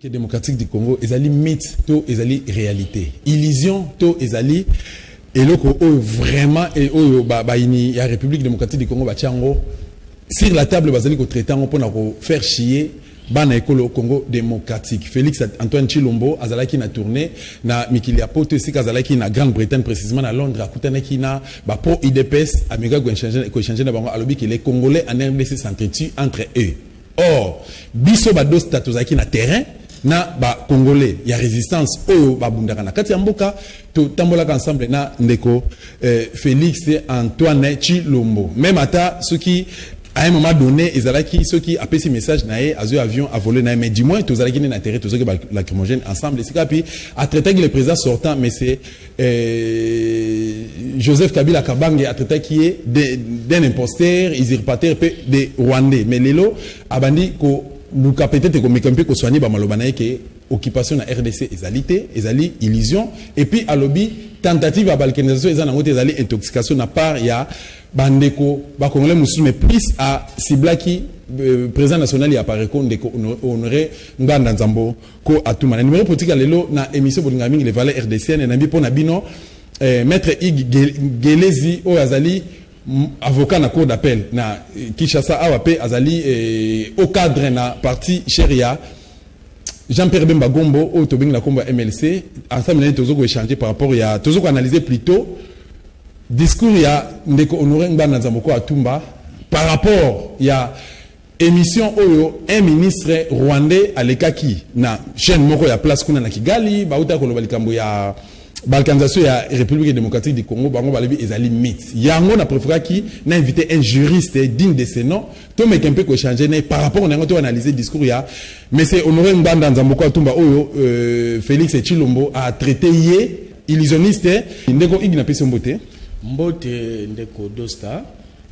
démocratique du Congo, ezali mythe, to ezali réalité. Illusion, to ezali eloko vraiment et il y a République démocratique du Congo batiango sur la table bazali ko traiter ngo pona ko faire chier bana ekolo Congo démocratique. Félix Antoine Tshilombo azalaki na tournée na mikili ya poto sika azalaki na Grande-Bretagne précisément na Londres akutanaki na ba pro IDPS amiga ko échanger na bango alobi que les Congolais en RDC s'entretuent entre eux. Or biso ba dos tatozaki na terrain na ba Congolais ya résistance oyo ba bundaka na kati ya mboka to tambolaka ensemble na ndeko Félix Antoine Tshilombo. Même ata ceux qui à un moment donné, ils allaient qui ceux qui appellent ces messages naé azo avion a volé naé mais du moins tous allaient qui n'a intérêt tous ceux qui lacrymogène ensemble et c'est puis à traiter avec le président sortant mais c'est Joseph Kabila Kabange a traité qui est d'un imposteur usurpateur des Rwandais mais lelo abandi ko luka peut-être ko mekampe ko soigner ba malobana ke occupation na RDC ezalité ezali illusion et puis à lobby tentative à balkanisation ezana ngote ezali intoxication na part ya bandeko ba congolais musulmans mais plus à ciblaki président national ya apparaît ko ndeko honoré nganda nzambo ko atuma na numéro politique lelo na émission bolinga mingi les valeurs RDCN na bi pona bino maître Ig Gelezi o azali avocat na cour d'appel na Kinshasa AWP azali au cadre na parti Sheria Jean-Pierre Bemba Gombo au tobing la combat MLC ensemble nous tozo échanger par rapport à tozo analyser plutôt discours ya ndeko honoré ngana nzamboko atumba par rapport ya émission oyo un ministre rwandais alekaki na chaîne moko ya place kuna na Kigali bauta ko lobaliko ya balkanisation ya République démocratique du Congo bango balebi ezali mythe yango na préféré qui na invité un juriste digne de ce nom to meka un peu ko changer par rapport on a to analyser discours ya mais c'est honoré Nganda Nzamboko Atumba oyo Félix Tshilombo a traité yé illusionniste ndeko igna pese mbote ndeko Dosta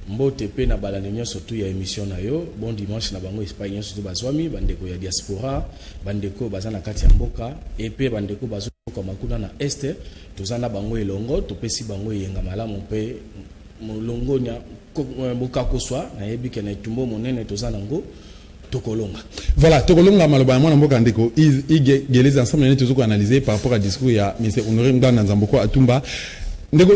mbote pe na balani surtout ya émission na yo bon dimanche na bango Espagne surtout bazwami bandeko ya diaspora bandeko bazana kati ya mboka et pe bandeko bazo comme kuna na este tozana bango elongo topesi bango yenga malamu pe molongonya mboka koswa na yebi ke na tumbo monene tozana ngo tokolonga voilà tokolonga maloba mwana mboka ndeko ige gelezi ensemble ne tozo ko analyser par rapport à discours ya monsieur Honoré Nganda Nzamboko Atumba ndeko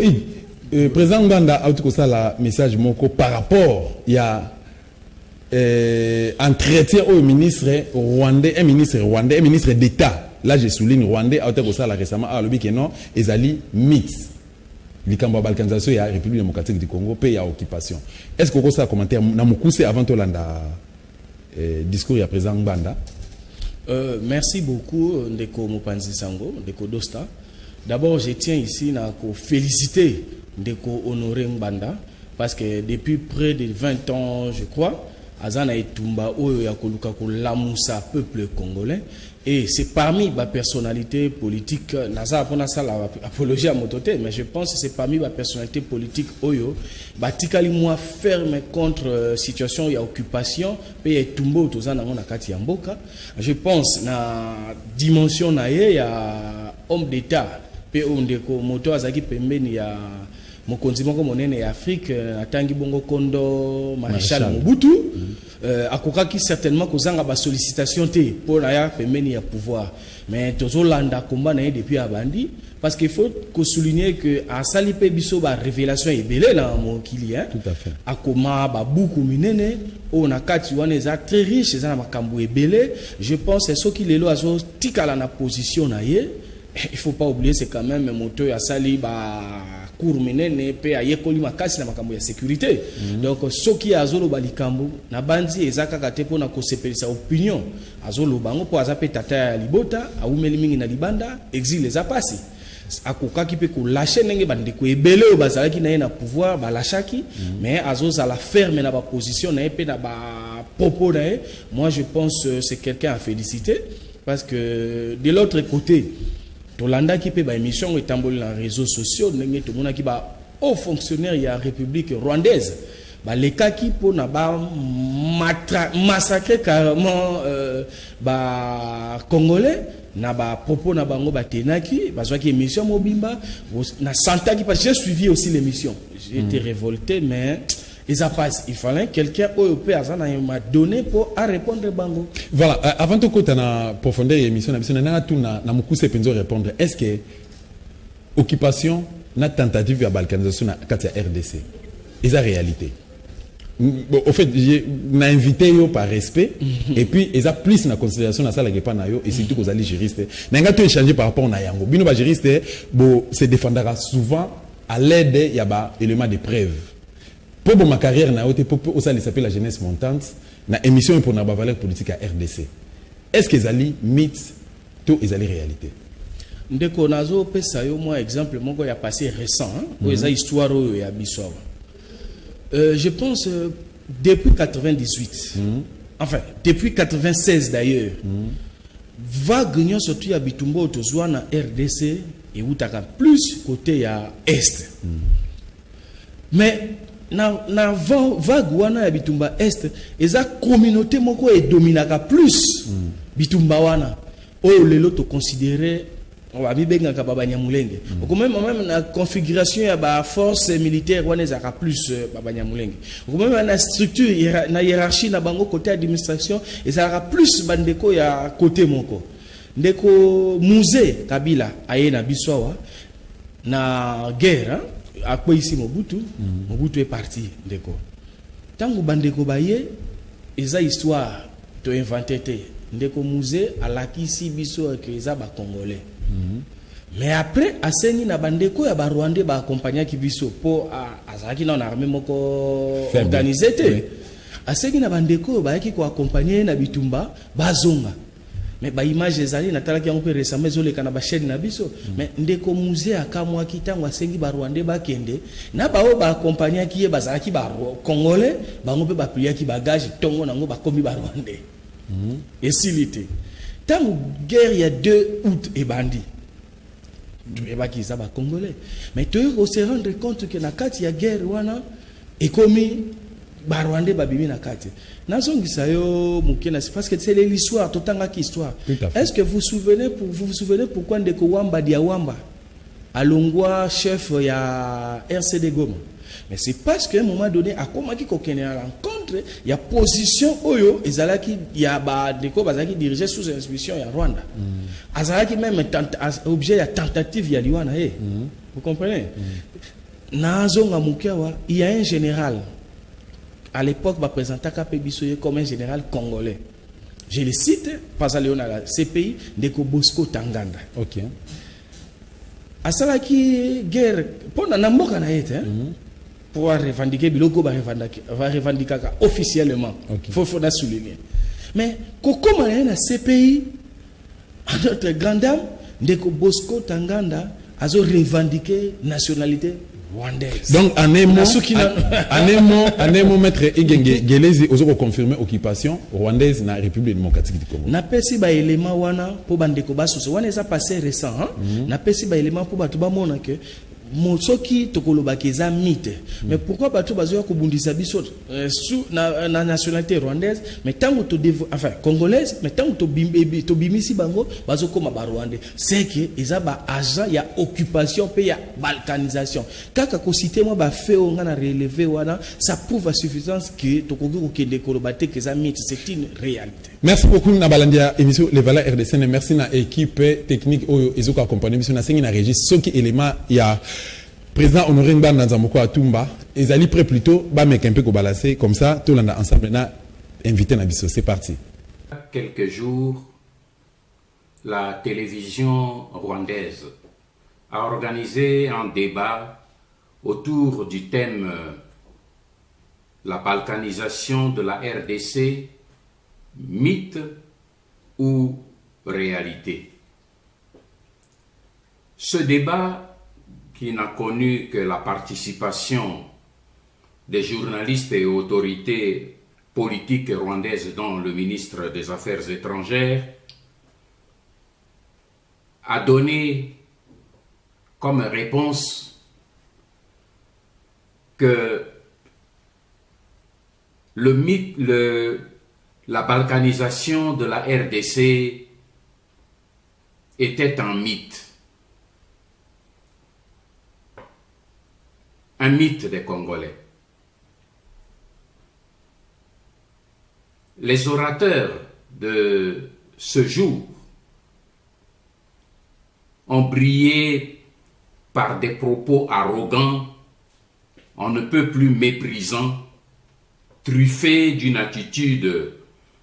président Nganda a tout ça la message moko par rapport ya entretien au ministre rwandais un ministre d'État là je souligne rwandais a tout ça la récemment a lobby que non ezali mix likambo balkanisation ya République démocratique du Congo pe ya occupation est-ce que vous ça commentaire na mukuse avant to landa discours ya président Nganda merci beaucoup ndeko Mopanzi Sango ndeko Dosta. D'abord, je tiens ici à féliciter Ndeko Honoré Nganda parce que depuis près de 20 ans, je crois, Azana Etumba Oyo Yakoluka Lamusa, peuple congolais, et c'est parmi les personnalités politiques, Naza a ça l'apologie à Motote, mais je pense que c'est parmi les personnalités politiques Oyo, Batikali moi ferme contre situation et occupation, et Etumbo Tozana Nakati Yamboka. Je pense na dimension na y a homme d'État. Pe ondeko moto azaki pembeni ya mokonzi moko monene ya Afrique atangi bongo kondo Marshal Mobutu akokaki certainement kozanga ba sollicitation te pour ya pembeni ya pouvoir mais tozolanda combat na depuis abandi parce qu'il faut souligner que à sali pe biso ba révélation ebele na mokili hein tout à fait akoma ba buku minene o na kati wana eza très riche eza na makambo ebele je pense c'est ce qui lelo azo tikala na position na ye. Il faut pas oublier c'est quand même un moteur à sali ba cour menene pe ayekoli makasi na makambo ya sécurité donc ce qui azolo balikambo na bandi ezaka kate pona ko sepelisa opinion azolo bango po azape tata ya libota aumeli mingi na libanda exil les apasi akokaki pe ko lâcher ndenge bandeko ebele o bazalaki na na pouvoir ba lâchaki mais azoza la ferme na ba position na pe na ba propos na moi je pense c'est quelqu'un à féliciter parce que de l'autre côté Tolanda qui peut ba émission et tamboli dans les réseaux sociaux ndenge to mona ki ba haut fonctionnaire ya République rwandaise ba les cas qui pour na ba massacrer carrément ba congolais na ba propos na bango ba tenaki bazwa ki émission mobimba na santa qui parce j'ai suivi aussi l'émission j'ai été révolté mais Et ça passe, il fallait quelqu'un au PASA m'a donné pour à répondre bango. Voilà, avant tout côté na profondeur émission na biso na tout na mukuse penzo répondre. Est-ce que occupation na tentative ya balkanisation na kati ya RDC? Et la réalité. Bon, au fait, j'ai invité yo par respect et puis ils a plus na considération na sala gepa na yo et surtout que les juristes n'anga tout échanger par rapport na yango bino ba juriste bo se défendra souvent à l'aide ya ba élément de preuve pour ma carrière na yote pour ça il s'appelle la jeunesse montante na émission pour na ba valeur politique à RDC. Est-ce que ezali mythe tout ezali réalité? Ndeko nazo pesa yo moi exemple moko ya passé récent où eza histoire ya biso. Je pense depuis 98, enfin depuis 96 d'ailleurs, vague union surtout à Bitumba autozoa na RDC et Outaka plus côté à Est. Mais na vague wana ya Bitumba Est, eza communauté moko et dominaka plus Bitumba wana. Oh lelo to considérer on va bien Babanya Mulenge. Même la configuration ya ba force militaire wana ezaka plus Babanya Mulenge. Même la structure na hiérarchie na bango côté administration ezaka plus bandeko ya côté moko. Ndeko musée Kabila aye na biswawa na guerre akwa ici Mobutu Mobutu est parti ndeko. Tango bandeko baye eza histoire to inventer te. Ndeko musée alakisi biso que eza ba congolais. Mais après asengi na bandeko ya ba Rwandais ba accompagner ki biso po azaki na armée moko organisé te asengi na bandeko ba yaki ko accompagner na bitumba bazonga mais ba image ezali na talaki yango pe récemment ezoleka na ba chaîne na biso mais ndeko musée akamwa kitango asengi ba Rwandais ba kende na ba o ba accompagner ki bazaki ba congolais bango pe ba plier ki bagage tongo nango ba komi ba Rwandais et silité. Tant guerre il y a 2 août et bandit. Tu vas qui ça va congolais. Mais tu vas se rendre compte que na kati ya guerre wana et commis Barwandais babimi na kati. Nazongi sayo mukena parce que c'est l'histoire totanga ki histoire. Est-ce que vous vous souvenez pourquoi ndeko Wamba dia Wamba alongwa chef ya RCD Goma? Mais c'est parce qu'à un moment donné, à comment qui kokene à rencontre, il y a position oyo, ezalaki il y a ba deko bazaki dirigé sous institution ya Rwanda. Azalaki même objet ya tentative ya liwana Vous comprenez? Nazonga mukiawa, il y a un général à l'époque va présenter KP Bisoye comme un général congolais. Je le cite pas à Léonard, CPI Ndeko Bosco Tanganda. OK. Asalaki guerre pendant na mboka na yete pour revendiquer biloko va revendiquer officiellement. Faut souligner. Mais comment on a CPI à notre grande dame Ndeko Bosco Tanganda a revendiqué nationalité rwandaise. Donc en un mot maître Igenge Gelezi ozo confirmer occupation rwandaise na République démocratique du Congo. Na pesi ba élément wana po bandeko basoso wana eza passé récent na pesi ba élément po batu ba mona que Mosoki tokoloba keza mythe. Mais pourquoi bato bazoya ko bundisa biso sous na nationalité rwandaise mais tango to enfin congolaise mais tango to bimisi bango bazokoma ba rwandais c'est que eza ba agent ya occupation pe ya balkanisation kaka ko citer moi ba fait on a relevé wana ça prouve à suffisance que tokoki ko kende koloba te keza mythe c'est une réalité. Merci beaucoup na balandia émission Les Valeurs RDC. Merci na équipe technique oyo ezoka accompagner mission na sengi na régie soki élément ya président Honoré Ngban Nzamoko Atumba ezali prêt plutôt ba mec un peu ko balancer comme ça tout landa ensemble na invité na biso. C'est parti. Quelques jours la télévision rwandaise a organisé un débat autour du thème la balkanisation de la RDC, mythe ou réalité. Ce débat, qui n'a connu que la participation des journalistes et autorités politiques rwandaises, dont le ministre des Affaires étrangères, a donné comme réponse que le mythe, la balkanisation de la RDC était un mythe. Un mythe des Congolais. les orateurs de ce jour ont brillé par des propos arrogants, on ne peut plus méprisants, truffés d'une attitude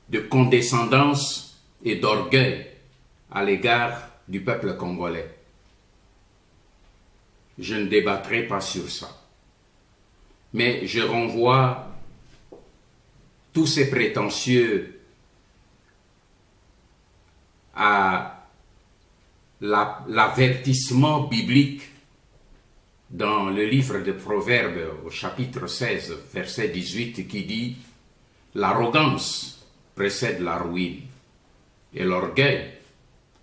de condescendance et d'orgueil à l'égard du peuple congolais. Je ne débattrai pas sur ça. Mais je renvoie tous ces prétentieux à l'avertissement biblique dans le livre de Proverbes au chapitre 16, verset 18, qui dit « L'arrogance précède la ruine et l'orgueil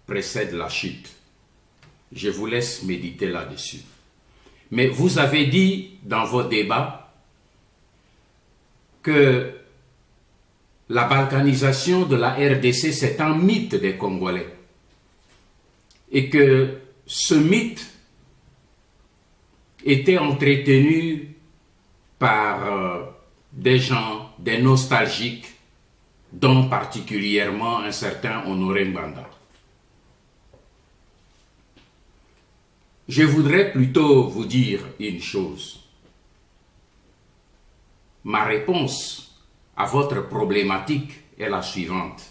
précède la chute ». Je vous laisse méditer là-dessus. Mais vous avez dit dans vos débats que la balkanisation de la RDC, c'est un mythe des Congolais. Et que ce mythe était entretenu par des gens, des nostalgiques, dont particulièrement un certain Honoré Mbanda. Je voudrais plutôt vous dire une chose. Ma réponse à votre problématique est la suivante.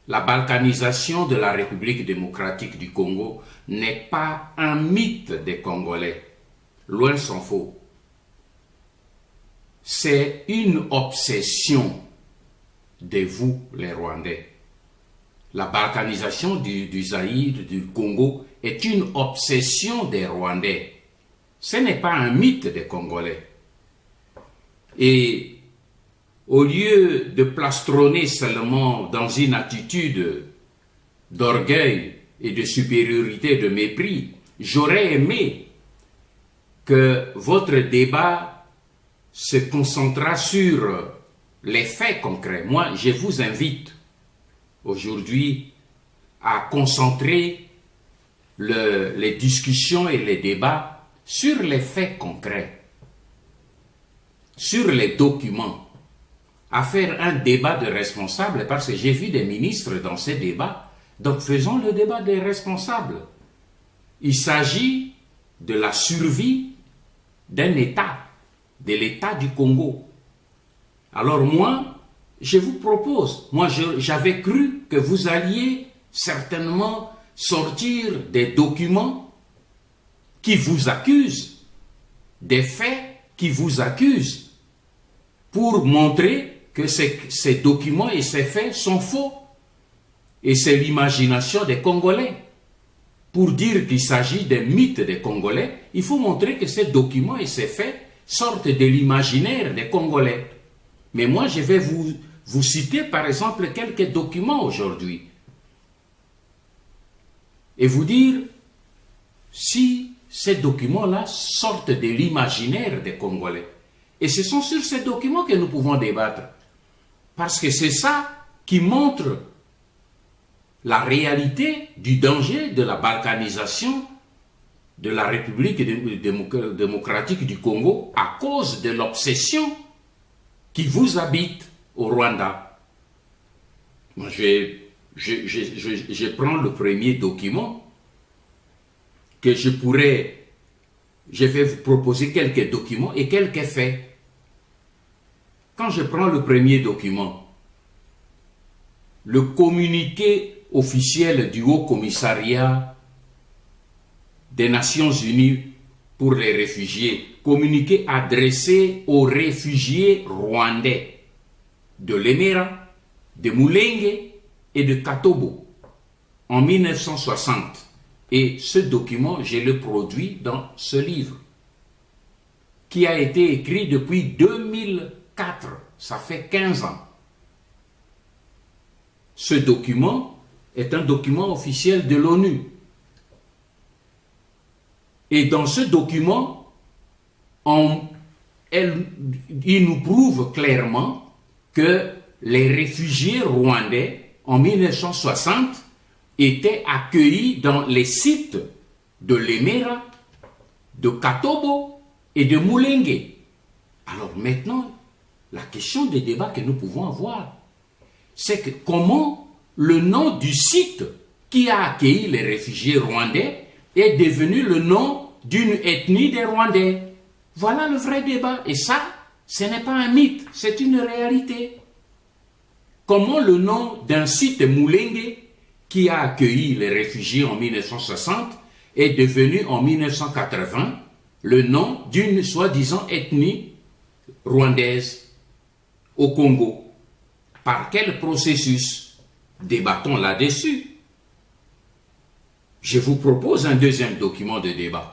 La balkanisation de la République démocratique du Congo n'est pas un mythe des Congolais. Loin s'en faut. C'est une obsession de vous, les Rwandais. La balkanisation du Zaïre, du Congo, est une obsession des Rwandais. Ce n'est pas un mythe des Congolais. Et au lieu de plastronner seulement dans une attitude d'orgueil et de supériorité, de mépris, j'aurais aimé que votre débat se concentrât sur les faits concrets. Moi, je vous invite aujourd'hui à concentrer les discussions et les débats sur les faits concrets, sur les documents, à faire un débat de responsables, parce que j'ai vu des ministres dans ces débats, donc faisons le débat des responsables. Il s'agit de la survie d'un État, de l'État du Congo. Alors moi, je vous propose, j'avais cru que vous alliez certainement sortir des documents qui vous accusent, des faits qui vous accusent, pour montrer que ces documents et ces faits sont faux. Et c'est l'imagination des Congolais. Pour dire qu'il s'agit des mythes des Congolais, il faut montrer que ces documents et ces faits sortent de l'imaginaire des Congolais. Mais moi, je vais vous citer par exemple quelques documents aujourd'hui. Et vous dire si ces documents-là sortent de l'imaginaire des Congolais. Et ce sont sur ces documents que nous pouvons débattre. Parce que c'est ça qui montre la réalité du danger de la balkanisation de la République démocratique du Congo à cause de l'obsession qui vous habite au Rwanda. Moi, je prends le premier document que je vais vous proposer quelques documents et quelques faits. Quand je prends le premier document, le communiqué officiel du Haut Commissariat des Nations Unies pour les réfugiés, communiqué adressé aux réfugiés rwandais de Lemera, de Mulenge et de Katobo en 1960. Et ce document, je le produis dans ce livre, qui a été écrit depuis 2004, ça fait 15 ans. Ce document est un document officiel de l'ONU. Et dans ce document, il nous prouve clairement que les réfugiés rwandais, en 1960, étaient accueillis dans les sites de Lemera, de Katobo et de Mulenge. Alors maintenant, la question des débats que nous pouvons avoir, c'est que comment le nom du site qui a accueilli les réfugiés rwandais est devenu le nom d'une ethnie des Rwandais. Voilà le vrai débat. Et ça, ce n'est pas un mythe, c'est une réalité. Comment le nom d'un site Mulenge qui a accueilli les réfugiés en 1960 est devenu en 1980 le nom d'une soi-disant ethnie rwandaise au Congo. Par quel processus? Débattons là-dessus. Je vous propose un deuxième document de débat.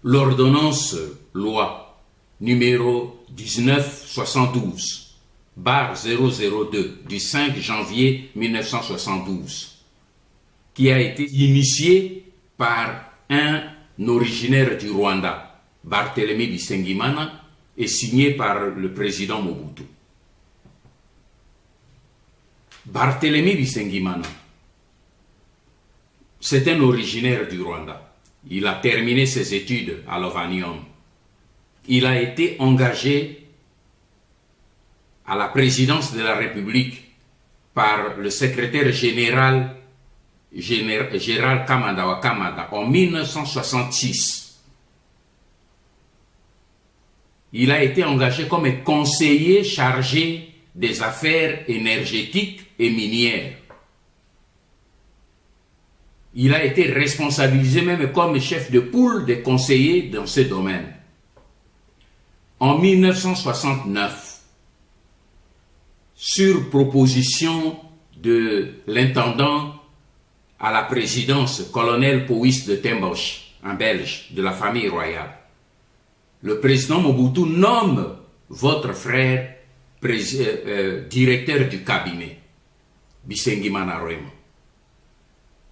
L'ordonnance loi numéro 1972 /002 du 5 janvier 1972 qui a été initiée par un originaire du Rwanda, Barthélemy Bisengimana, et signée par le président Mobutu. Barthélemy Bisengimana, c'est un originaire du Rwanda. Il a terminé ses études à Lovanium. Il a été engagé à la présidence de la République par le secrétaire général Kamada Kamada en 1966. Il a été engagé comme conseiller chargé des affaires énergétiques et minières. Il a été responsabilisé même comme chef de pool des conseillers dans ce domaine. En 1969, sur proposition de l'intendant à la présidence, colonel Powys de Tembosch, un Belge de la famille royale, le président Mobutu nomme votre frère directeur du cabinet, Bisengimana Rwema.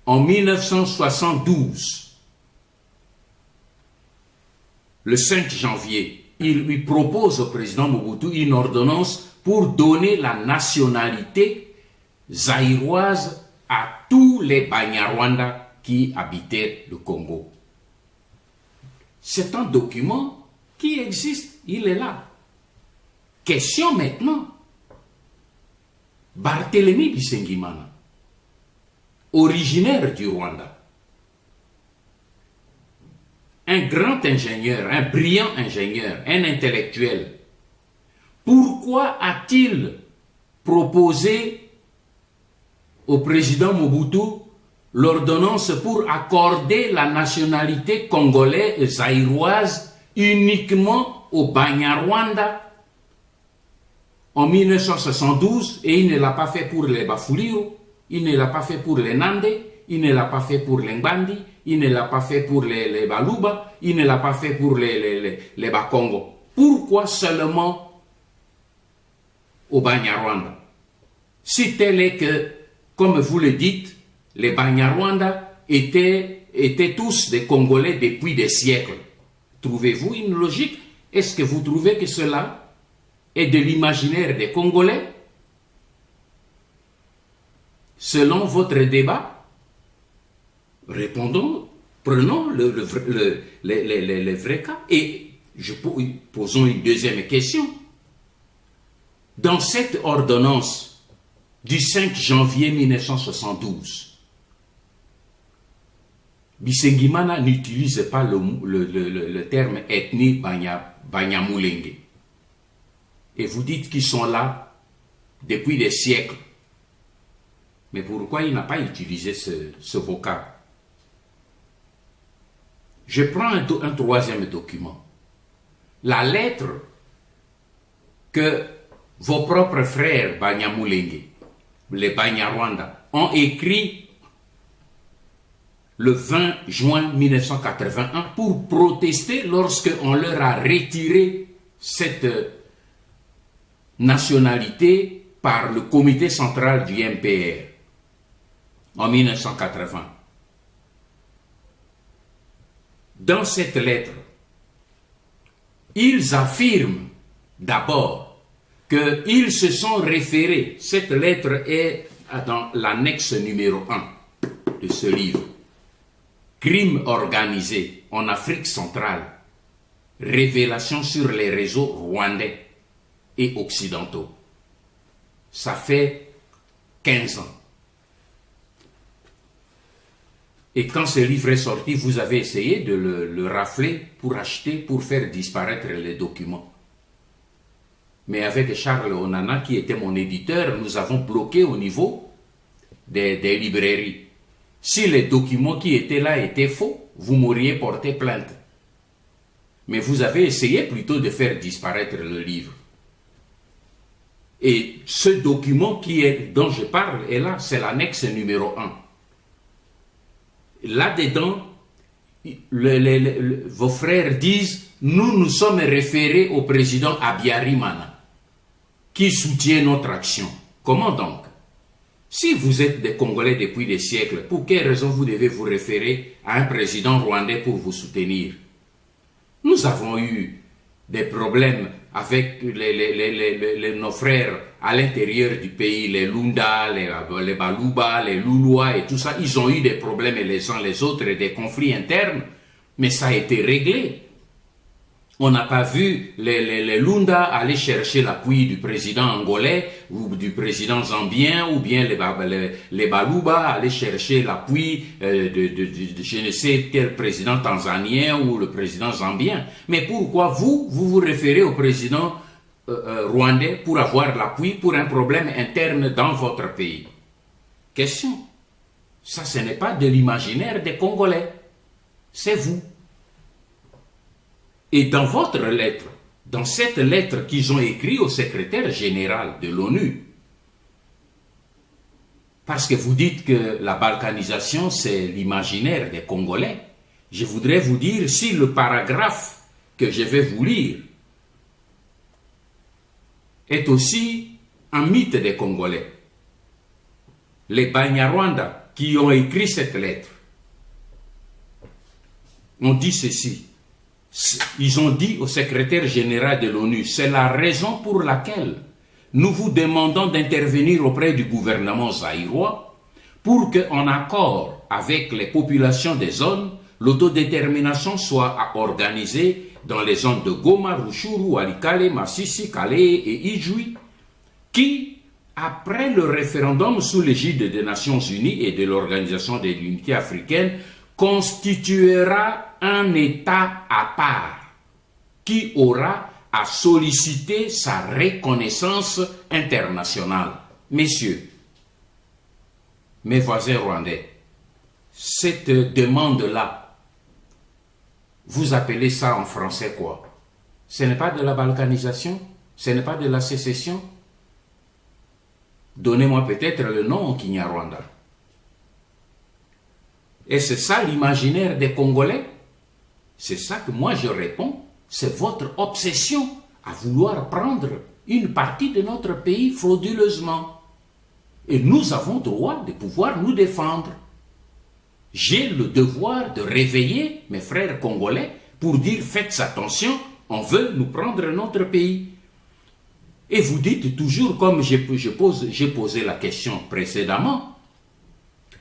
En 1972, le 5 janvier, il lui propose au président Mobutu une ordonnance pour donner la nationalité zaïroise à tous les Banyarwanda qui habitaient le Congo. C'est un document qui existe, il est là. Question maintenant, Barthélemy Bisengimana, originaire du Rwanda, un grand ingénieur, un brillant ingénieur, un intellectuel, pourquoi a-t-il proposé au président Mobutu l'ordonnance pour accorder la nationalité congolaise et zaïroise uniquement au Banyarwanda en 1972, et il ne l'a pas fait pour les Bafuliro, il ne l'a pas fait pour les Nande, il ne l'a pas fait pour les Ngbandi, il ne l'a pas fait pour les Baluba, il ne l'a pas fait pour les Bakongo. Pourquoi seulement au Banyarwanda? Si tel est que, comme vous le dites, les Banyarwanda étaient tous des Congolais depuis des siècles. Trouvez-vous une logique? Est-ce que vous trouvez que cela est de l'imaginaire des Congolais? Selon votre débat, répondons, prenons le vrai cas et posons une deuxième question. Dans cette ordonnance du 5 janvier 1972, Bisengimana n'utilise pas le terme ethnie Banyamulenge. Et vous dites qu'ils sont là depuis des siècles. Mais pourquoi il n'a pas utilisé ce vocable? Je prends un troisième document. La lettre que vos propres frères Banyamulenge, les Banyarwanda, ont écrit le 20 juin 1981 pour protester lorsqu'on leur a retiré cette nationalité par le comité central du MPR en 1980. Dans cette lettre, ils affirment d'abord qu'ils se sont référés, cette lettre est dans l'annexe numéro 1 de ce livre, Crimes organisés en Afrique centrale, révélations sur les réseaux rwandais et occidentaux. ça fait 15 ans. Et quand ce livre est sorti, vous avez essayé de le rafler pour acheter, pour faire disparaître les documents. Mais avec Charles Onana, qui était mon éditeur, nous avons bloqué au niveau des librairies. Si les documents qui étaient là étaient faux, vous m'auriez porté plainte. Mais vous avez essayé plutôt de faire disparaître le livre. Et ce document dont je parle est là, c'est l'annexe numéro 1. Là-dedans, vos frères disent, nous nous sommes référés au président Abiyarimana, qui soutient notre action. Comment donc? Si vous êtes des Congolais depuis des siècles, pour quelle raison vous devez vous référer à un président rwandais pour vous soutenir? Nous avons eu des problèmes avec nos frères à l'intérieur du pays, les Lunda, les Baluba, les Lulua et tout ça. Ils ont eu des problèmes les uns les autres et des conflits internes, mais ça a été réglé. On n'a pas vu les Lunda aller chercher l'appui du président angolais ou du président zambien, ou bien les Baluba aller chercher l'appui de je ne sais quel président tanzanien ou le président zambien. Mais pourquoi vous référez au président rwandais pour avoir l'appui pour un problème interne dans votre pays? Question. Ça, ce n'est pas de l'imaginaire des Congolais. C'est vous. Et dans votre lettre, dans cette lettre qu'ils ont écrite au secrétaire général de l'ONU, parce que vous dites que la balkanisation, c'est l'imaginaire des Congolais, je voudrais vous dire, si le paragraphe que je vais vous lire est aussi un mythe des Congolais. Les Banyarwanda qui ont écrit cette lettre ont dit ceci. Ils ont dit au secrétaire général de l'ONU, c'est la raison pour laquelle nous vous demandons d'intervenir auprès du gouvernement zaïrois pour qu'en accord avec les populations des zones, l'autodétermination soit organisée dans les zones de Goma, Rutshuru, Walikale, Masisi, Kale et Ijwi, qui, après le référendum sous l'égide des Nations Unies et de l'Organisation de l'Unité africaine, constituera un État à part qui aura à solliciter sa reconnaissance internationale. Messieurs, mes voisins rwandais, cette demande-là, vous appelez ça en français quoi? Ce n'est pas de la balkanisation? Ce n'est pas de la sécession? Donnez-moi peut-être le nom en Kinyarwanda. Et c'est ça l'imaginaire des Congolais? C'est ça que moi je réponds, c'est votre obsession à vouloir prendre une partie de notre pays frauduleusement. Et nous avons droit de pouvoir nous défendre. J'ai le devoir de réveiller mes frères congolais pour dire faites attention, on veut nous prendre notre pays. Et vous dites toujours, comme j'ai posé la question précédemment,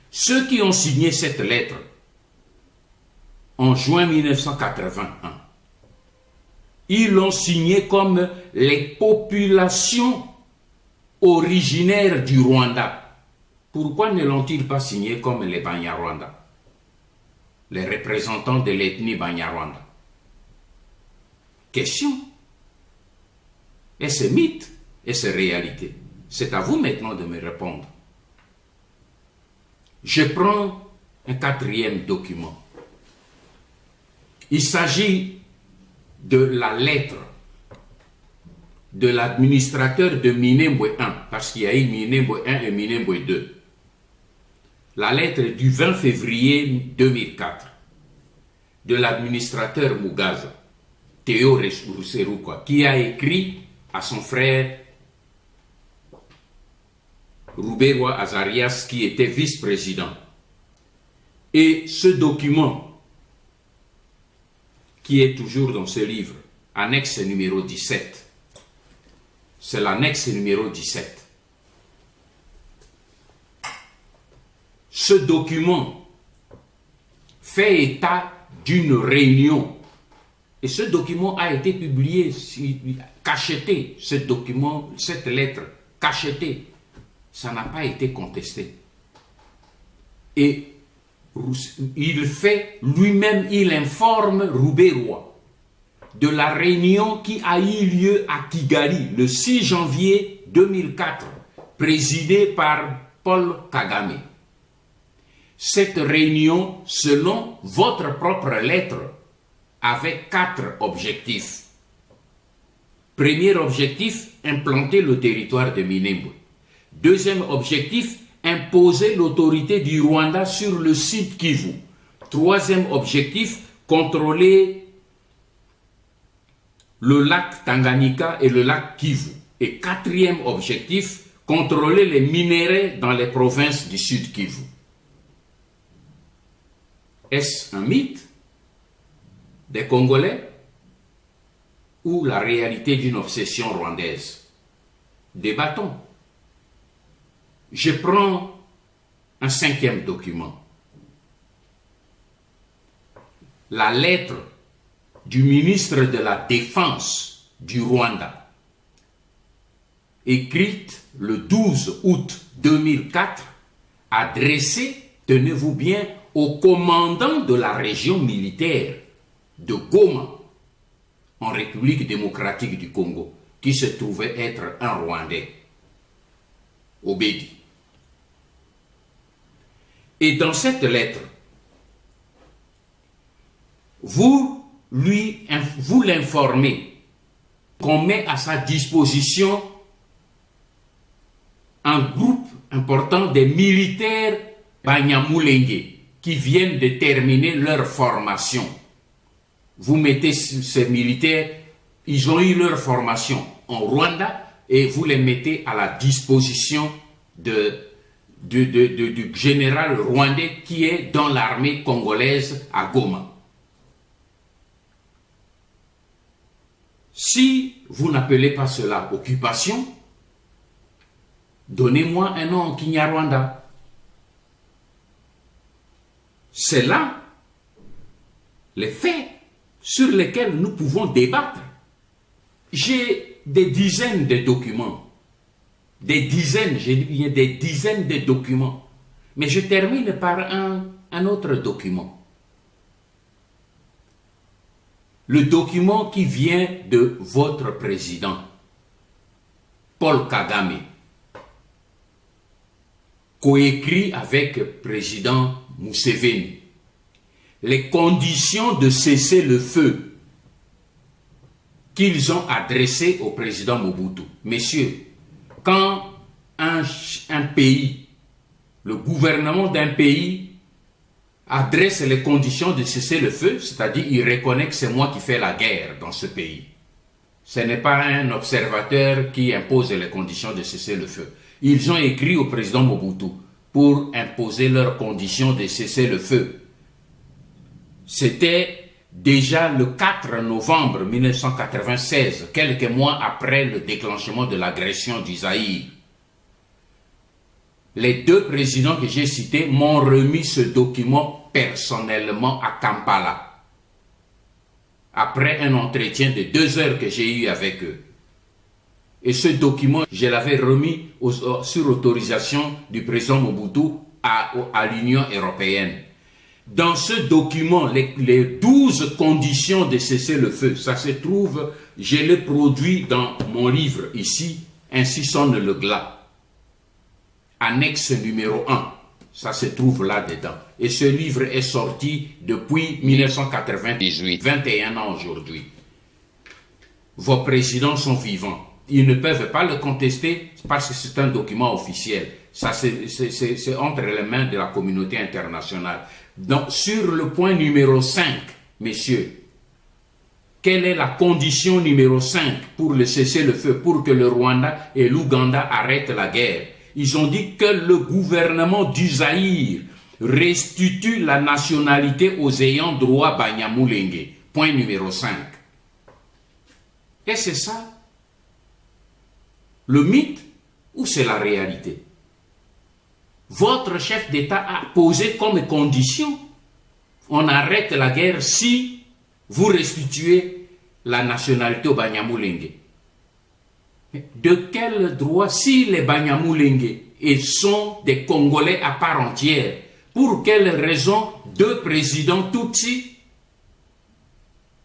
ceux qui ont signé cette lettre en juin 1981, ils l'ont signé comme les populations originaires du Rwanda. Pourquoi ne l'ont-ils pas signé comme les Banyarwanda, les représentants de l'ethnie Banyarwanda? Question. Est-ce mythe? Est-ce réalité? C'est à vous maintenant de me répondre. Je prends un quatrième document. Il s'agit de la lettre de l'administrateur de Minembwe 1, parce qu'il y a eu Minembwe 1 et Minembwe 2. La lettre du 20 février 2004 de l'administrateur Mugaza, Théo Ruserukwa, qui a écrit à son frère Ruberwa Azarias, qui était vice-président. Et ce document, qui est toujours dans ce livre, annexe numéro 17, c'est l'annexe numéro 17. Ce document fait état d'une réunion. Et ce document a été publié, cacheté, ce document, cette lettre, cacheté. Ça n'a pas été contesté. Et il fait lui-même, il informe Roubaix-Roy de la réunion qui a eu lieu à Kigali le 6 janvier 2004, présidée par Paul Kagame. Cette réunion, selon votre propre lettre, avait 4 objectifs. Premier objectif, implanter le territoire de Minembwe. Deuxième objectif, imposer l'autorité du Rwanda sur le site Kivu. Troisième objectif, contrôler le lac Tanganyika et le lac Kivu. Et quatrième objectif, contrôler les minéraux dans les provinces du sud Kivu. Est-ce un mythe des Congolais ou la réalité d'une obsession rwandaise? Débattons. Je prends un 5e document. La lettre du ministre de la Défense du Rwanda, écrite le 12 août 2004, adressée, tenez-vous bien, au commandant de la région militaire de Goma, en République démocratique du Congo, qui se trouvait être un Rwandais, Obedi. Et dans cette lettre, vous l'informez qu'on met à sa disposition un groupe important de militaires Banyamulenge qui viennent de terminer leur formation. Vous mettez ces militaires, ils ont eu leur formation en Rwanda et vous les mettez à la disposition du général rwandais qui est dans l'armée congolaise à Goma. Si vous n'appelez pas cela occupation, donnez-moi un nom en Kinyarwanda. C'est là les faits sur lesquels nous pouvons débattre. J'ai des dizaines de documents. Des dizaines, j'ai dit bien des dizaines de documents. Mais je termine par un autre document. Le document qui vient de votre président, Paul Kagame, coécrit avec le président Museveni. Les conditions de cesser le feu qu'ils ont adressées au président Mobutu. Messieurs, quand un pays, le gouvernement d'un pays adresse les conditions de cesser le feu, c'est-à-dire il reconnaît que c'est moi qui fais la guerre dans ce pays. Ce n'est pas un observateur qui impose les conditions de cesser le feu. Ils ont écrit au président Mobutu pour imposer leurs conditions de cesser le feu. C'était déjà le 4 novembre 1996, quelques mois après le déclenchement de l'agression du Zaïre. Les 2 présidents que j'ai cités m'ont remis ce document personnellement à Kampala, après un entretien de 2 heures que j'ai eu avec eux. Et ce document, je l'avais remis sur autorisation du président Mobutu à l'Union européenne. Dans ce document, les 12 conditions de cesser le feu, ça se trouve, je l'ai produit dans mon livre ici, Ainsi sonne le glas. Annexe numéro 1, ça se trouve là-dedans. Et ce livre est sorti depuis 1998, 21 ans aujourd'hui. Vos présidents sont vivants. Ils ne peuvent pas le contester parce que c'est un document officiel. Ça, c'est entre les mains de la communauté internationale. Donc, sur le point numéro 5, messieurs, quelle est la condition numéro 5 pour le cessez-le-feu, pour que le Rwanda et l'Ouganda arrêtent la guerre? Ils ont dit que le gouvernement du Zaïre restitue la nationalité aux ayants droit Banyamulenge. Point numéro 5. Et c'est ça le mythe ou c'est la réalité? Votre chef d'État a posé comme condition: on arrête la guerre si vous restituez la nationalité au Banyamulenge. De quel droit, si les Banyamulenge sont des Congolais à part entière, pour quelle raison deux présidents Tutsi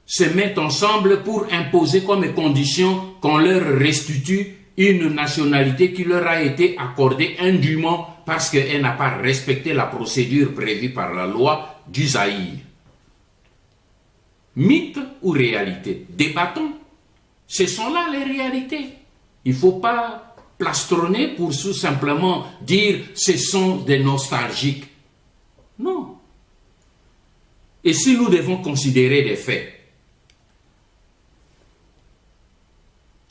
se mettent ensemble pour imposer comme condition qu'on leur restitue une nationalité qui leur a été accordée indûment parce qu'elle n'a pas respecté la procédure prévue par la loi du Zaïre? Mythe ou réalité? Débattons. Ce sont là les réalités. Il ne faut pas plastronner pour tout simplement dire ce sont des nostalgiques. Non. Et si nous devons considérer des faits,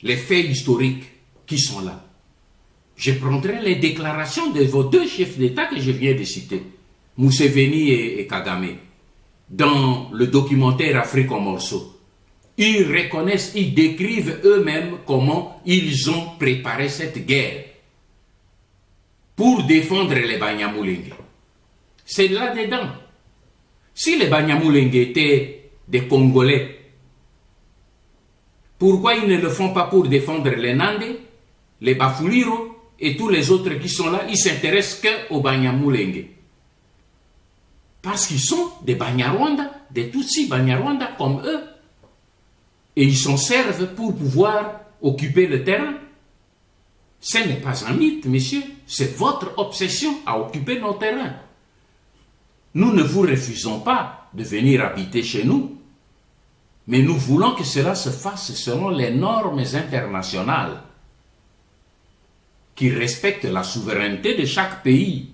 les faits historiques qui sont là, je prendrai les déclarations de vos deux chefs d'État que je viens de citer, Museveni et Kagame, dans le documentaire Afrique en morceaux. Ils reconnaissent, ils décrivent eux-mêmes comment ils ont préparé cette guerre pour défendre les Banyamulenge. C'est là-dedans. Si les Banyamulenge étaient des Congolais, pourquoi ils ne le font pas pour défendre les Nandé, les Bafuliro et tous les autres qui sont là? Ils s'intéressent qu'aux Banyamulenge. Parce qu'ils sont des Banyarwanda, des Tutsi Banyarwanda comme eux. Et ils s'en servent pour pouvoir occuper le terrain. Ce n'est pas un mythe, messieurs. C'est votre obsession à occuper nos terrains. Nous ne vous refusons pas de venir habiter chez nous. Mais nous voulons que cela se fasse selon les normes internationales qui respectent la souveraineté de chaque pays.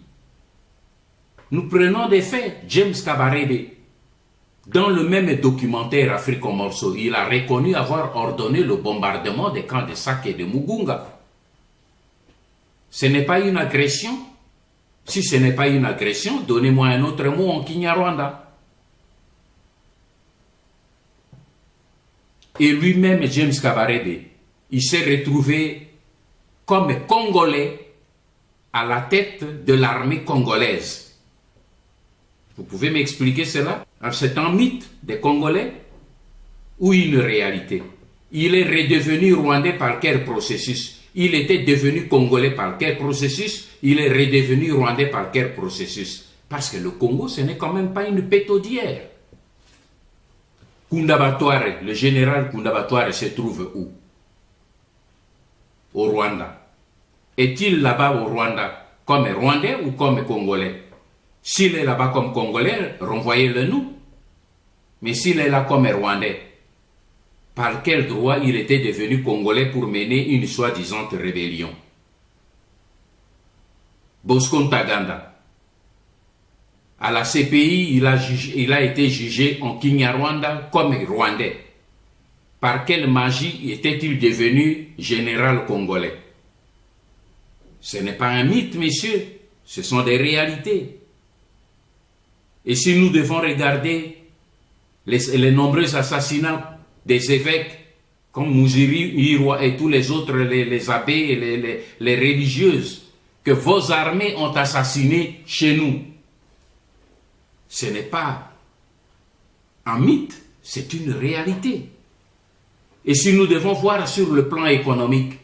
Nous prenons des faits. James Kabarebe, dans le même documentaire Afrique en morceaux, il a reconnu avoir ordonné le bombardement des camps de Sake et de Mugunga. Ce n'est pas une agression? Si ce n'est pas une agression, donnez-moi un autre mot en Kinyarwanda. Et lui-même, James Kabarebe, il s'est retrouvé comme Congolais à la tête de l'armée congolaise. Vous pouvez m'expliquer cela? Alors c'est un mythe des Congolais ou une réalité? Il est redevenu rwandais par quel processus? Il était devenu Congolais par quel processus? Il est redevenu rwandais par quel processus? Parce que le Congo, ce n'est quand même pas une pétaudière. Kundabatware, le général Kundabatware se trouve où? Au Rwanda. Est-il là-bas au Rwanda comme Rwandais ou comme Congolais? S'il est là-bas comme Congolais, renvoyez-le nous. Mais s'il est là comme Rwandais, par quel droit il était devenu Congolais pour mener une soi-disant rébellion? Bosco Ntaganda, à la CPI, il a été jugé en Kinyarwanda comme Rwandais. Par quelle magie était-il devenu général congolais? Ce n'est pas un mythe, messieurs, ce sont des réalités. Et si nous devons regarder les nombreux assassinats des évêques, comme Mouziri, Irwa et tous les autres, les abbés et les religieuses, que vos armées ont assassinés chez nous, ce n'est pas un mythe, c'est une réalité. Et si nous devons voir sur le plan économique,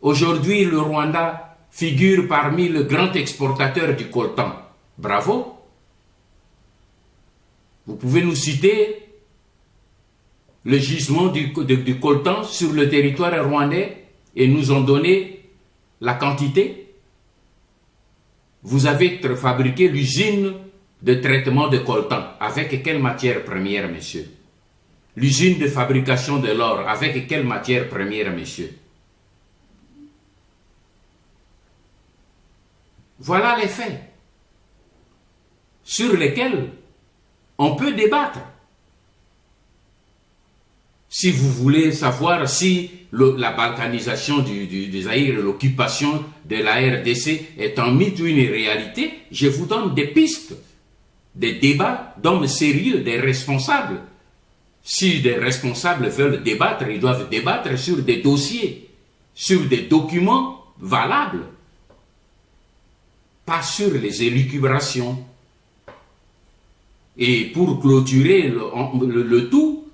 aujourd'hui le Rwanda figure parmi les grands exportateurs du coltan. Bravo! Vous pouvez nous citer le gisement du coltan sur le territoire rwandais et nous en donner la quantité? Vous avez fabriqué l'usine de traitement de coltan. Avec quelle matière première, messieurs? L'usine de fabrication de l'or. Avec quelle matière première, messieurs? Voilà les faits sur lesquels on peut débattre. Si vous voulez savoir si la balkanisation du Zaïre, l'occupation de la RDC est un mythe ou une réalité, je vous donne des pistes, des débats d'hommes sérieux, des responsables. Si des responsables veulent débattre, ils doivent débattre sur des dossiers, sur des documents valables, pas sur les élucubrations. Et pour clôturer le tout,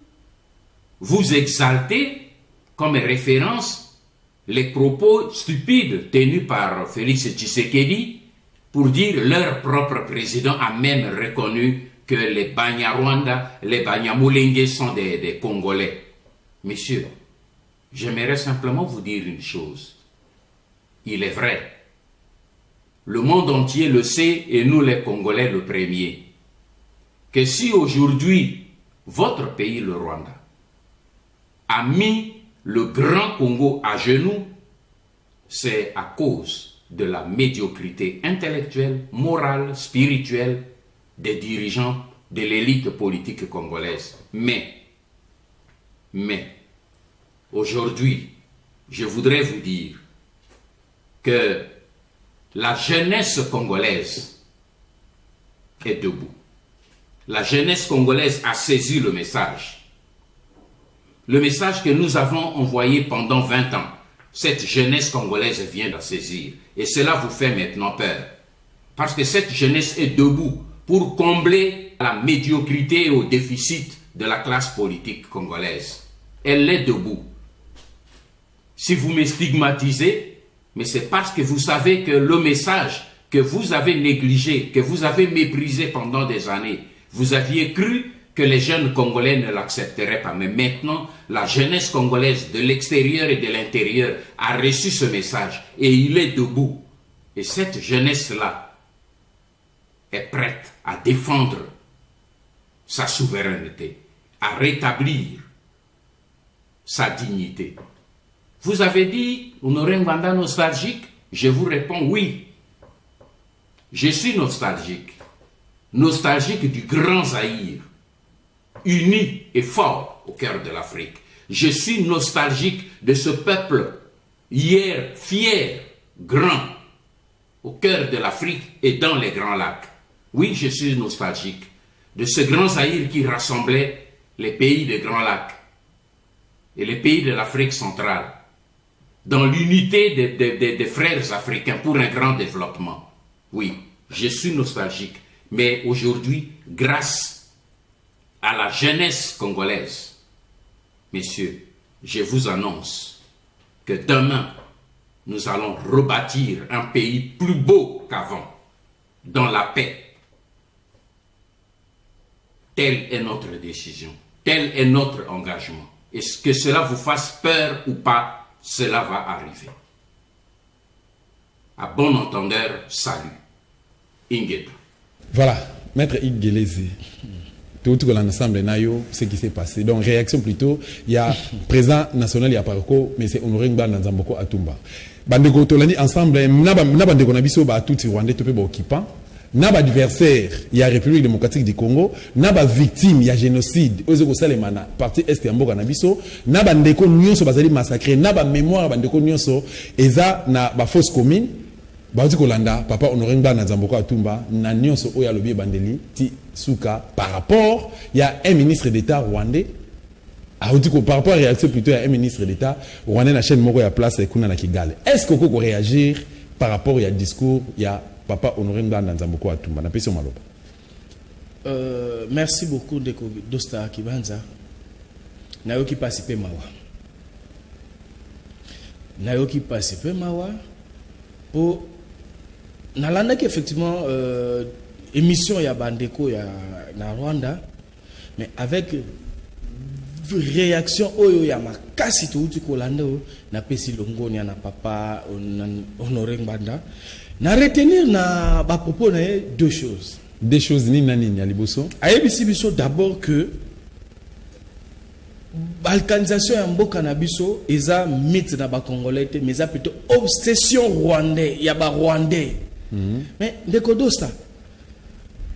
vous exaltez comme référence les propos stupides tenus par Félix Tshisekedi pour dire leur propre président a même reconnu que les Banyarwanda, les Banyamulenge sont des Congolais. Messieurs, j'aimerais simplement vous dire une chose. Il est vrai. Le monde entier le sait et nous les Congolais le premier. Que si aujourd'hui, votre pays, le Rwanda, a mis le grand Congo à genoux, c'est à cause de la médiocrité intellectuelle, morale, spirituelle des dirigeants de l'élite politique congolaise. Mais, aujourd'hui, je voudrais vous dire que la jeunesse congolaise est debout. La jeunesse congolaise a saisi le message. Le message que nous avons envoyé pendant 20 ans. Cette jeunesse congolaise vient de saisir. Et cela vous fait maintenant peur. Parce que cette jeunesse est debout pour combler la médiocrité et au déficit de la classe politique congolaise. Elle est debout. Si vous me stigmatisez, mais c'est parce que vous savez que le message que vous avez négligé, que vous avez méprisé pendant des années, vous aviez cru que les jeunes Congolais ne l'accepteraient pas. Mais maintenant, la jeunesse congolaise de l'extérieur et de l'intérieur a reçu ce message et il est debout. Et cette jeunesse-là est prête à défendre sa souveraineté, à rétablir sa dignité. Vous avez dit, Honoré Mbanda nostalgique? Je vous réponds oui. Je suis nostalgique. Nostalgique du grand Zaïre, uni et fort au cœur de l'Afrique. Je suis nostalgique de ce peuple hier fier, grand, au cœur de l'Afrique et dans les Grands Lacs. Oui, je suis nostalgique de ce grand Zaïre qui rassemblait les pays des Grands Lacs et les pays de l'Afrique centrale dans l'unité des frères africains pour un grand développement. Oui, je suis nostalgique. Mais aujourd'hui, grâce à la jeunesse congolaise, messieurs, je vous annonce que demain, nous allons rebâtir un pays plus beau qu'avant, dans la paix. Telle est notre décision, tel est notre engagement. Et que cela vous fasse peur ou pas, cela va arriver. À bon entendeur, salut. Ingeto. Voilà, Maître Igelezi. Tout l'ensemble nayo, ce qui s'est passé. Donc, réaction plutôt, il y a président national, il y a Paroko, mais c'est Honoré Ngba Nzamboko Atumba. Bandeko Tolani ensemble, Nabandeko Nabiso, tout Rwandais, tout peu occupant. Naba adversaire, il y a République démocratique du Congo. Naba victime, il y a génocide. Ozeko Salemana, parti Est Yamboka Nabiso. Naba Ndeko Nyonso Bazali massacré. Naba mémoire Bandeko Nyonso. Eza na ba fausse commune. Baouti Kolanda, papa Honoré Ngba Nzamboko Atumba, na Nyonso Oya Lobi Bandeli, ti Souka, par rapport, il y a un ministre d'État rwandais. Par rapport à la réaction plutôt, il y a un ministre d'État rwandais na chaîne Moko ya place Kuna na Kigali. Est-ce qu'on peut réagir par rapport à discours, il y a papa Honoré Ngba Nzamboko Atumba, na Pesio Maloba? Merci beaucoup de Dosta Kibanza. Nayoki participer mawa. Nayoki participer mawa pour nalanda effectivement émission ya bandeko ya na Rwanda, mais avec réaction oyo ya makasi to uti kolanda na pesi longo ni na papa Honoré Ngba na retenir na ba propos na deux choses. Des choses ni nani ya liboso. Ayebisi biso d'abord que balkanisation ya mboka na biso eza mythe na ba congolais te, mais eza plutôt obsession rwandais ya ba rwandais. Mais ndeko Dosta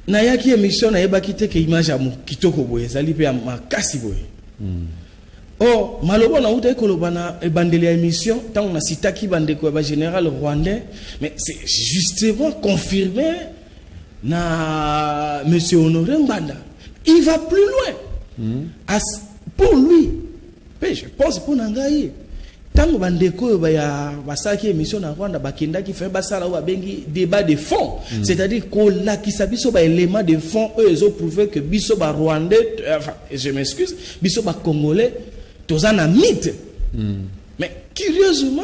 na yaki émission na yebaki te ke image ya kitoko boye ezali pe ya makasi boye. Oh, maloba na uta ekoloba na ebandeli ya émission tant on a citaki bandeko ba général rwandais, mais c'est justement confirmé na monsieur Honoré Mbanda. Il va plus loin. Pour lui, je pense pour Nangaï. Tant que bandeko ba basaki émission na Rwanda bakenda ki fait basala ou bengi débat de fond, c'est-à-dire qu'on la ki sabiso ba élément de fond eux ils ont prouvé que biso ba rwandais, enfin je m'excuse, biso ba congolais tozana mythe Mais curieusement,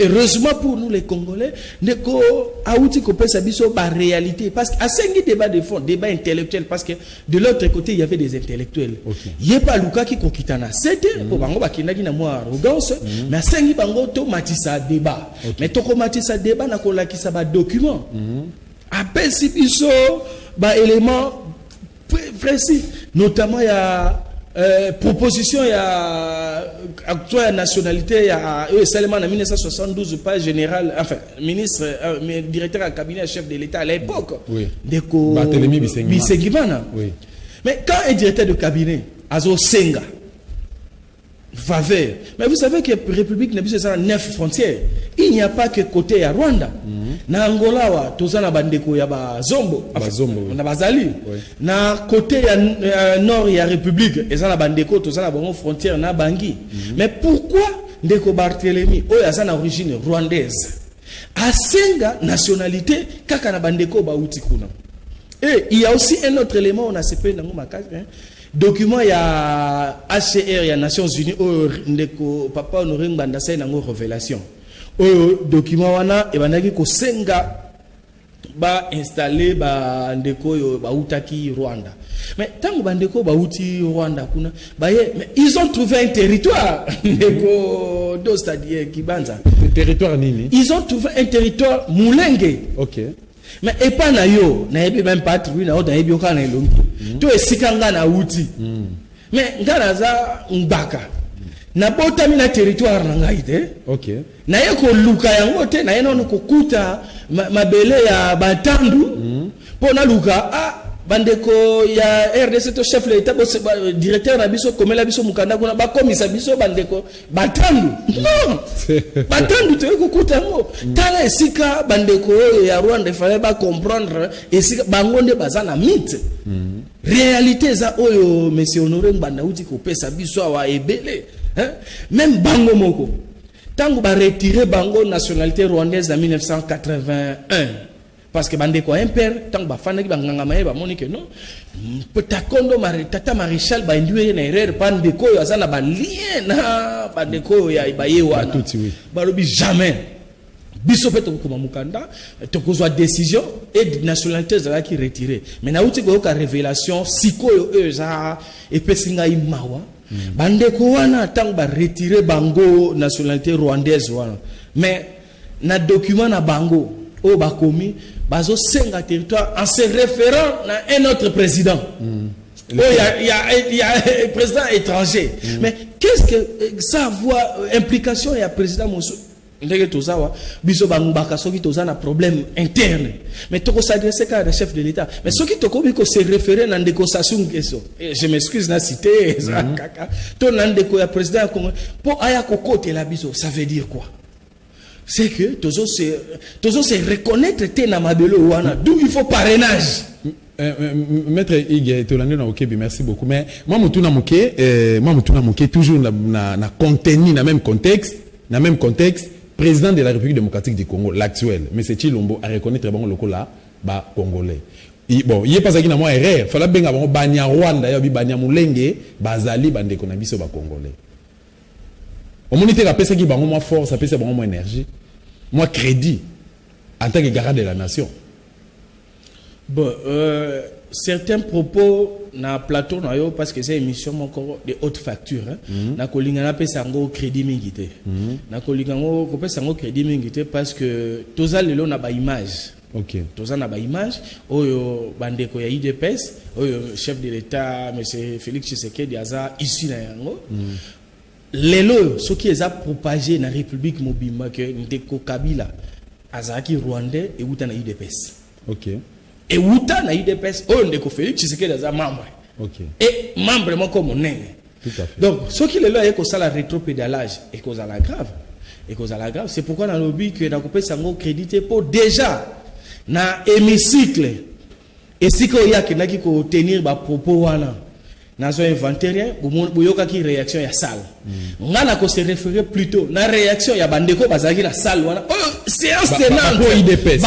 heureusement pour nous les Congolais, neko aouti kopé sabiso ba réalité parce qu'à cinq débat de fond, débat intellectuel parce que de l'autre côté il y avait des intellectuels. Il y a pas Luka qui kokitana c'était pour bango ba kinaki na moi arrogance mais à cinq bango to matisa débat. Mais to ko matisa débat na ko la ki sa ba document. Appel si biso ba élément précis notamment il y a proposition il y a actuelle nationalité il y a seulement en 1972 pas général enfin ministre directeur à cabinet chef de l'État à l'époque Deko Barthélemy Bisengimana mais quand un directeur de cabinet azo senga faveur mais vous savez que la République n'a plus 9 frontières il n'y a pas que côté à Rwanda na Angola wa tozana bandeko ya bazombo na bazali na côté ya nord ya République ezana bandeko tozana bango frontière na Bangui mais pourquoi ndeko Barthélemy oyo azana origine rwandaise asenga nationalité kaka na bandeko bauti kuna et il y a aussi un autre élément on a sepé nango makasi document ya HCR ya Nations Unies oyo ndeko papa Honoré Ngbanda sai nango révélation oyo document wana ebandaki kosenga ba installer ba ndeko yo ba utaki Rwanda mais tango bandeko ba uti Rwanda kuna ba ye mais ils ont trouvé un territoire ndeko do c'est-à-dire Kibanza territoire nini ils ont trouvé un territoire Mulenge OK mais et pas na yo na yebi même pas trouvé na oda yebi okana elongi to esikanga na uti mais ngana za Mbaka na botami na territoire na ngai te OK na yeko luka yango te na yeno ko kuta mabele ya batandu po na luka bandeko ya RDC to chef l'État directeur na biso komela biso mukanda kuna ba komisa biso bandeko batandu non batandu te ko kuta ngo tala esika bandeko ya Rwanda fallait ba comprendre esika bango nde bazana mythe réalité za oyo monsieur Honoré Ngbanda uti ko pesa biso wa ebele même bango moko tango ba retirer bango nationalité rwandaise en 1981 parce que bandeko impère tango ba fana ki banganga maye ba moni que non petakondo tata maréchal ba induire na erreur bandeko yo azana ba lien na bandeko ya ibaye wana ba lobi jamais biso peto ko mukanda to kozwa décision et nationalité za ki retirer mais na uti ko ka révélation sikoyo eza epesinga imawa bandeko wana tango ba retirer bango nationalité rwandaise wana mais na document na bango o ba komi bazo senga territoire en se référant à un autre président. Il y a un président étranger. Mais qu'est-ce que ça voit implication il y a président Moussou ndenge tozawa biso bangaka soki tozana problème interne mais toko s'adresser à chef de l'État mais soki toko biko se référer na ndeko Sassou Nguesso je m'excuse na cité kaka to na ndeko ya président Congo po aya kokote la biso ça veut dire quoi c'est que tozo se reconnaître te na mabelo wana d'où il faut parrainage. Maître Ige Tolande na Okebi merci beaucoup mais moi mutuna moké toujours na contenu na même contexte président de la République démocratique du Congo l'actuel M. Tshilombo a reconnaître bon loko là ba congolais bon il est pas ça na moi erreur fala benga bon banya Rwanda ya bi banya mulenge bazali bande ko na biso ba congolais au monité la pesa ki bango moi force ça pesa bango moi énergie moi crédit en tant que garant de la nation. Bon, certains propos na plateau na yo parce que c'est émission encore de haute facture na kolinga na pesa ngo crédit mingité na kolinga ngo ko pesa ngo crédit mingité parce que toza lelo na ba image OK toza na ba image oyo bandeko ya IDPS oyo chef de l'État monsieur Félix Tshisekedi aza issu na yango lelo ce qui est propagé na République mobimba que ndeko Kabila azaki rwandais et uta na IDPS. OK et uta na IDPS on ndeko Félix Tshisekedi aza membre. OK Et membre mo comme nene. Tout à fait. Donc ce qui est là ko sala rétropédalage et cause à la grave. C'est pourquoi dans le but que na kopesa ngo crédité pour déjà na hémicycle et si ko ya kenaki ko tenir ba propos wana nazo inventaire boyoka ki réaction ya salle ngana ko se référer plutôt na réaction ya bandeko bazaki na salle wana séance tenante pro IDPS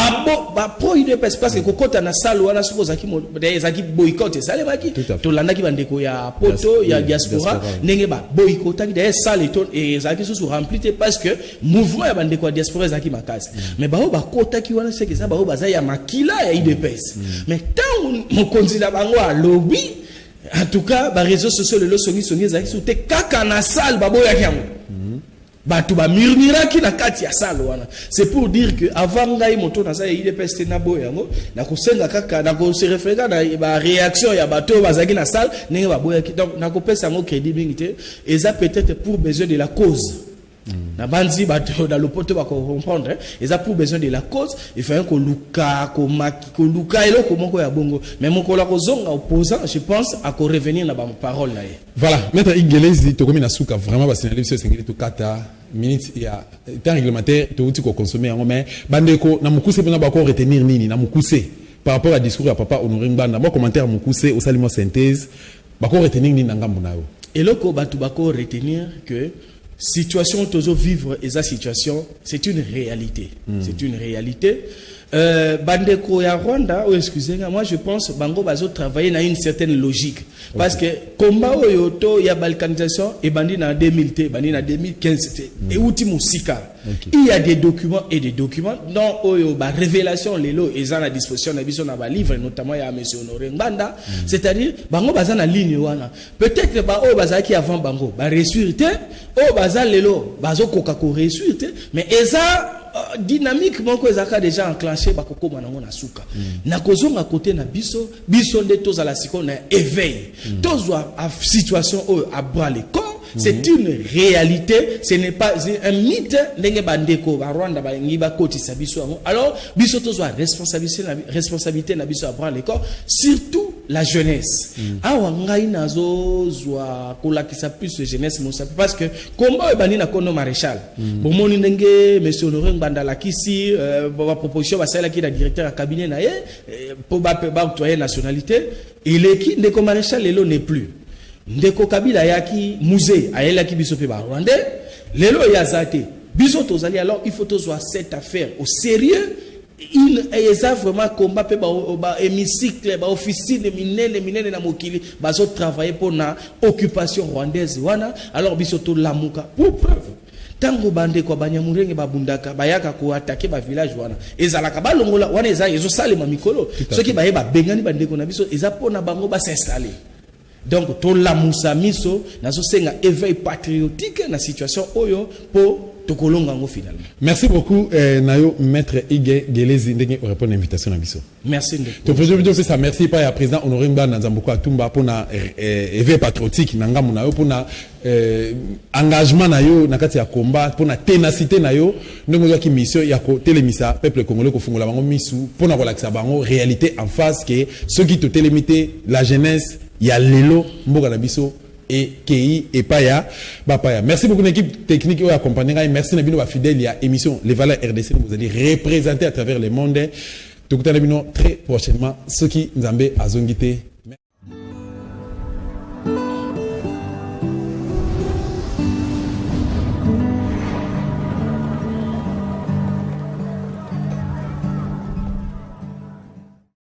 pro IDPS parce que kokota na salle wana suppose zaki boycott et sale maki to landa ki bandeko ya poto ya diaspora nenge ba boycott ki d'ailleurs salle et zaki sous rempli parce que mouvement ya bandeko ya diaspora zaki makasi mais ba kota ki wana c'est que ça ba baza ya makila ya IDPS mais tant mon candidat bango a lobby en tout cas ba réseaux sociaux le songi zaki sous te kaka na salle ba boya yango batu ba murmuraki na kati ya salle wana c'est pour dire que avant ngai moto na sa IDPS na boyango na kosenga kaka na ko se référer na ba réaction ya bato bazaki na salle nenge ba boyaki donc na ko pesa ngo crédibilité et ça peut-être pour besoin de la cause na banzi bato dans le poto ba comprendre et ça pour besoin de la cause il faut que luka ko maki ko luka elo ko moko ya bongo mais moko la ko zonga opposant je pense à ko revenir na ba parole là. Voilà, maître Igelezi to komi na suka vraiment ba signaler ce sengeli to kata minutes ya temps réglementaire to uti ko consommer en mais bandeko na mukuse pena ba ko retenir nini na mukuse par rapport à discours ya papa Honoré Ngbanda moi commentaire mukuse au salimo synthèse ba ko retenir nini na ngambo na yo et loko batu ba ko retenir que situation toujours vivre et sa situation c'est une réalité c'est une réalité bandeko ya Rwanda excusez-moi moi je pense bango bazo travailler dans une certaine logique parce que combat oyoto ya balkanisation et bandi na 2000 bandi na 2015 et outi musika il y a des documents et des documents dans oyo ba révélation lelo et à la disposition na biso na ba livre notamment ya monsieur Honoré Ngbanda c'est-à-dire bango baza na ligne wana peut-être ba o bazaki avant bango ba ressurité o baza lelo bazo koka ko ressurité mais eza dynamique moko ezaka déjà enclenché ba kokoma nango na suka na kozonga côté na biso nde tozala siko na éveil tozwa situation à bras le corps c'est une réalité ce n'est pas un mythe ndenge bandeko ba Rwanda ba ngi ba kotisa biso ngo alors biso tozwa responsabilité na biso à bras le corps surtout la jeunesse awa ngai nazo zwa kolakisa plus jeunesse mo parce que combat bani na kono maréchal bomoni ndenge monsieur Honoré Ngbanda la kisi ba proposition ba sala ki la directeur à cabinet na ye pour ba octroyer nationalité il est qui ndeko maréchal lelo n'est plus ndeko Kabila yaki musée ayela ki biso pe ba Rwandais lelo yazate biso tozali alors il faut tozwa cette affaire au sérieux il eza vraiment combat pe ba hémicycle ba officine minene na mokili bazo travailler pour na occupation rwandaise wana alors biso to lamuka pour preuve tango bande kwa banyamurenge babundaka bayaka ko attaquer ba village wana ezalaka balongola wana eza ezo salema mikolo soki baye ba bengani bande ko na biso eza pona bango ba s'installer donc to la musa miso nazo senga éveil patriotique na situation oyo po tokolonga ngo finalement. Merci beaucoup nayo maître Igelezi ndenge répondre à l'invitation na biso. Merci ndeko. To président fait ça merci pas ya président Honoré Ngbanda Nzambuko Atumba pona éveil patriotique na ngamu na yo pona engagement na yo na kati ya combat pona ténacité na yo ndenge zo ki mission ya ko télémisa peuple congolais ko fungola bango misu pona ko lakisa bango réalité en face que ceux qui te télémité la jeunesse ya lelo mboka na biso et Kei et Paya Bapaya. Merci beaucoup l'équipe technique qui a accompagné. Merci Nabino ba fidèle à émission Les Valeurs RDC vous allez représenter à travers le monde. Tout très prochainement ceux qui nous ont azongité